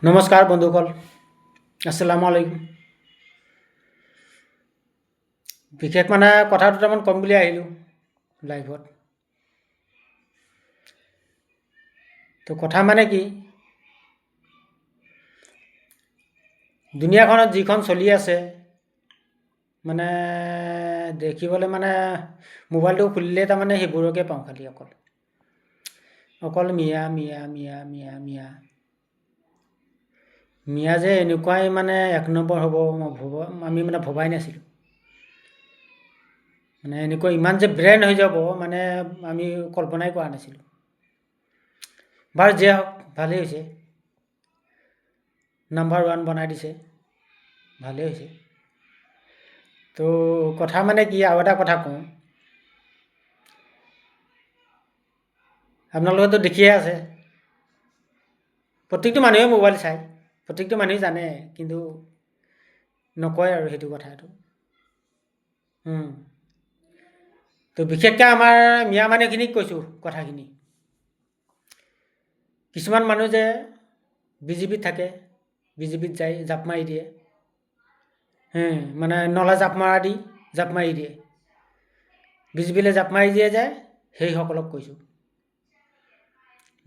নমস্কাৰ বন্ধুসকল, আসসালামু আলাইকুম। বিশেষ কথা দুটামান ক'ম বুলি আহিলোঁ লাইভত। তো কথা কি, দুনিয়াখনত যিখন চলি আছে দেখিবলৈ মোবাইলটো খুলিলে সেইবোৰকে পাওঁ খালি অকল মিয়া মিয়া মিয়া মিয়া মিয়া মিয়া যে এনেকুৱাই এক নম্বৰ হ'ব আমি ভবাই নাছিলোঁ। এনেকুৱা ইমান যে ব্ৰেণ্ড হৈ যাব আমি কল্পনাই কৰা নাছিলোঁ। বাৰু যে হওক, ভালেই হৈছে, নাম্বাৰ 1 বনাই দিছে, ভালেই হৈছে। তো কথা কি, আৰু এটা কথা কওঁ, আপোনালোকেতো দেখিয়ে আছে, প্ৰত্যেকটো মানুহে মোবাইল চায়, প্ৰত্যেকটো মানুহে জানে, কিন্তু নকয় আৰু সেইটো কথাটো। তো বিশেষকৈ আমাৰ মিয়া মানুহখিনিক কৈছোঁ কথাখিনি। কিছুমান মানুহ যে বিজেপিত থাকে, বিজেপিত যায় জাপ মাৰি দিয়ে, নলা জাপ মাৰি দিয়ে, বিজেপিলৈ জাপ মাৰি দিয়ে যায়, সেইসকলক কৈছোঁ,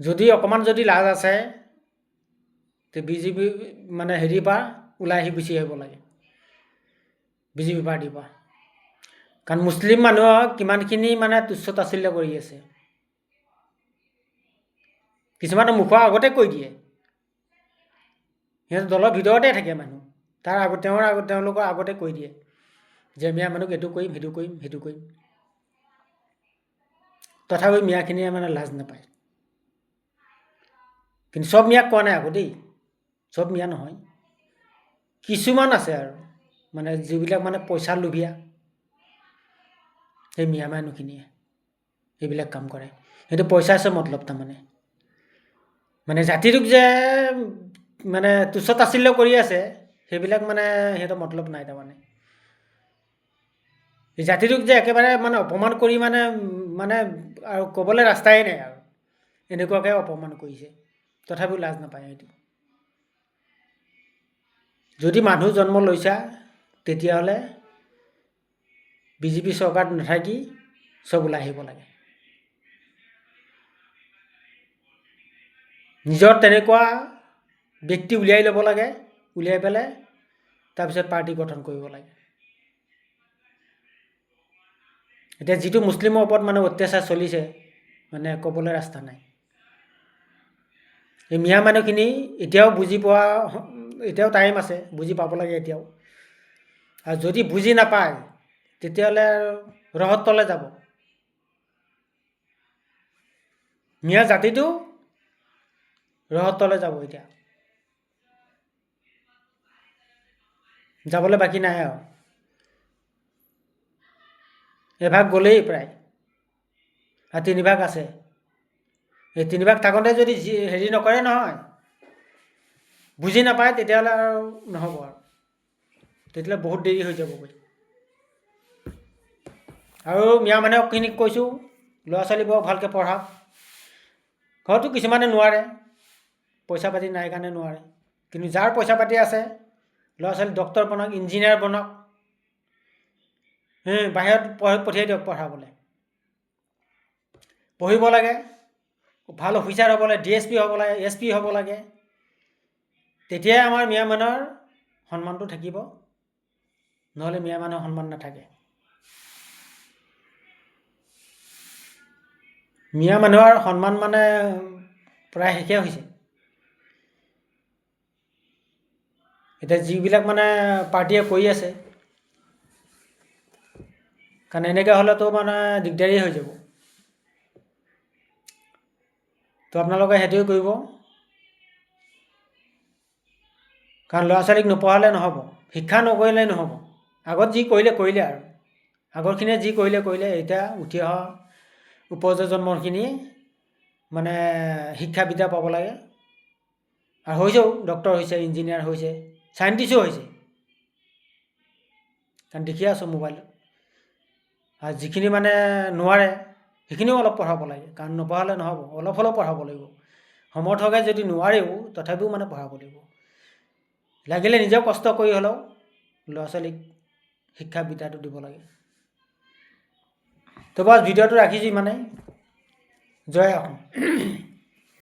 যদি অকণমান যদি লাজ আছে তো বিজেপি হেৰিৰ পৰা ওলাই আহি গুচি আহিব লাগে, বিজেপি পাৰ্টিৰ পৰা। কাৰণ মুছলিম মানুহক কিমানখিনি তুচ্ছ তাচ্ছিল্য কৰি আছে, কিছুমানে মুখৰ আগতে কৈ দিয়ে, সিহঁতৰ দলৰ ভিতৰতে থাকে মানুহ, তেওঁলোকৰ আগতে কৈ দিয়ে যে মিয়া মানুহক এইটো কৰিম, সেইটো কৰিম, সেইটো কৰিম। তথাপি মিয়াখিনিয়ে লাজ নাপায়। কিন্তু চব মিয়াক কোৱা নাই দেই, চব মিয়া নহয়, কিছুমান আছে আৰু যিবিলাক পইচা লোভীয়া, সেই মিয়া মানুহখিনিয়ে এইবিলাক কাম কৰে। সেইটো পইচা আছে মতলব, জাতিটোক যে তুচ্ছ তাচ্ছিল্য কৰি আছে, সেইবিলাক সিহঁতৰ মতলব নাই। জাতিটোক যে একেবাৰে অপমান কৰি আৰু ক'বলৈ ৰাস্তাই নাই আৰু, এনেকুৱাকৈ অপমান কৰিছে, তথাপিও লাজ নাপায়। সেইটো যদি মানুহ জন্ম লৈছা, তেতিয়াহ'লে বিজেপি চৰকাৰত নাথাকি চব ওলাই আহিব লাগে। নিজৰ তেনেকুৱা ব্যক্তি উলিয়াই ল'ব লাগে, উলিয়াই পেলাই তাৰপিছত পাৰ্টি গঠন কৰিব লাগে। এতিয়া যিটো মুছলিমৰ ওপৰত অত্যাচাৰ চলিছে, ক'বলৈ ৰাস্তা নাই। এই মিয়া মানুহখিনি এতিয়াও বুজি পোৱা, এতিয়াও টাইম আছে, বুজি পাব লাগে এতিয়াও। আৰু যদি বুজি নাপায় তেতিয়াহ'লে ৰহত তলে যাব। মিয়া জাতিটো ৰহত তলে যাব, এতিয়া যাবলৈ বাকী নাই আৰু, এভাগ গ'লেই প্ৰায়, আৰু 3 ভাগ আছে। এই 3 ভাগ থাকোঁতে যদি হেৰি নকৰে নহয়, বুজি নাপায়, তেতিয়াহ'লে আৰু নহ'ব আৰু, তেতিয়াহ'লে বহুত দেৰি হৈ যাবগৈ। আৰু মিয়া মানুহখিনিক কৈছোঁ, ল'ৰা ছোৱালীবোৰক ভালকৈ পঢ়াওক। ঘৰতো কিছুমানে নোৱাৰে, পইচা পাতি নাই কাৰণে নোৱাৰে, কিন্তু যাৰ পইচা পাতি আছে, ল'ৰা ছোৱালী ডক্তৰ বনাওক, ইঞ্জিনিয়াৰ বনাওক, বাহিৰত পঠিয়াই দিয়ক পঢ়াবলৈ। পঢ়িব লাগে, ভাল অফিচাৰ হ'ব লাগে, DSP হ'ব লাগে, SP হ'ব লাগে, তেতিয়াই আমাৰ মিয়া মানুহৰ সন্মানটো থাকিব, নহ'লে মিয়া মানুহৰ সন্মান নাথাকে। মিয়া মানুহৰ সন্মান প্ৰায় শেষে হৈছে। এতিয়া যিবিলাক পাৰ্টিয়ে কৰি আছে, কাৰণ এনেকৈ হ'লেতো দিগদাৰী হৈ যাব। তো আপোনালোকে সেইটোৱে কৰিব, কাৰণ ল'ৰা ছোৱালীক নপঢ়ালে নহ'ব, শিক্ষা নকৰিলে নহ'ব। আগত যি কৰিলে আৰু, আগৰখিনিয়ে যি কৰিলে, এতিয়া উঠি অহা উপপ্ৰজন্মখিনি শিক্ষা বিদ্যা পাব লাগে, আৰু হৈছেও, ডক্তৰ হৈছে, ইঞ্জিনিয়াৰ হৈছে, চাইণ্টিষ্টো হৈছে, কাৰণ দেখি আছোঁ মোবাইলত। আৰু যিখিনি নোৱাৰে, সেইখিনিও অলপ পঢ়াব লাগে, কাৰণ নপঢ়ালে নহ'ব, অলপ হ'লেও পঢ়াব লাগিব। সমৰ্থকে যদি নোৱাৰেও তথাপিও মানে পঢ়াব লাগিব। লাগিলে নিজেও কষ্ট কৰি হ'লেও ল'ৰা ছোৱালীক শিক্ষা বিদ্যাটো দিব লাগে। তো বছ ভিডিঅ'টো ৰাখিছোঁ ইমানে। জয় অসম।